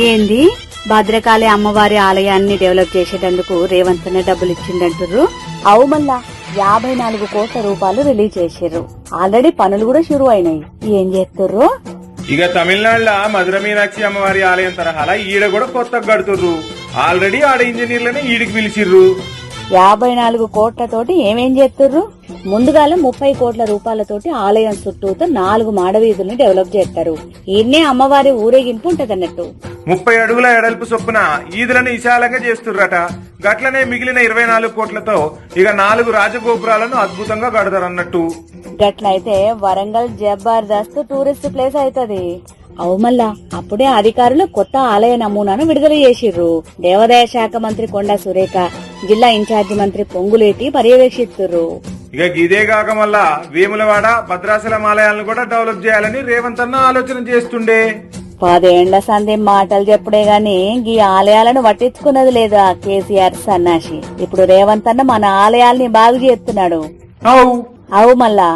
ఏంది భద్రకాళి అమ్మవారి ఆలయాన్ని డెవలప్ చేసేటందుకు రేవంత్ అన్న డబ్బులు ఇచ్చిండంటుర్రు. అవు మళ్ళా 54 కోట్ల రూపాయలు రిలీజ్ చేసిర్రు. ఆల్రెడీ పనులు కూడా షురు అయినాయి. ఏం చేస్తుర్రు? ఇక తమిళనాడులో మధుర మీనాక్షి అమ్మవారి ఆలయం తరహాలా ఈడ కూడా కొత్తగా కడుతుర్రు. ఆల్రెడీ ఆడ ఇంజనీర్లనే ఈడికి పిలిచిర్రు. 54 కోట్లతోటి ఏమేం చేస్తుర్రు? ముందుగాల 30 కోట్ల రూపాయలతోటి ఆలయం చుట్టూతో 4 మాడవీధుల్ని డెవలప్ చేస్తారు. ఈయన్నే అమ్మవారి ఊరేగింపు ఉంటదన్నట్టు. 30 అడుగుల ఎడల్పు చొప్పున ఈదులను విశాలంగా చేస్తుర్రట. గట్లనే మిగిలిన 24 కోట్లతో ఇక 4 రాజగోపురాలను అద్భుతంగా కడతారన్నట్టు. గట్లయితే వరంగల్ జబర్దస్త్ టూరిస్ట్ ప్లేస్ అవుతది. అవు మళ్ళా అప్పుడే అధికారులు కొత్త ఆలయ నమూనాను విడుదల చేసిర్రు. దేవాదాయ శాఖ మంత్రి కొండా సురేఖ, జిల్లా ఇన్ఛార్జి మంత్రి పొంగులేటి పర్యవేక్షిస్తుర్రు. ఇక ఇదే కాక మళ్ళా వేములవాడ భద్రాచలం ఆలయాలను కూడా డెవలప్ చేయాలని రేవంత్ అన్న ఆలోచన చేస్తుండే. 10 ఏండ్ల సంధి మాటలు చెప్పుడే గాని ఈ ఆలయాలను పట్టించుకున్నది లేదా కేసీఆర్ సన్నాసి. ఇప్పుడు రేవంత్ అన్న మన ఆలయాల్ని బాగు చేస్తున్నాడు. అవు అవు మళ్ళా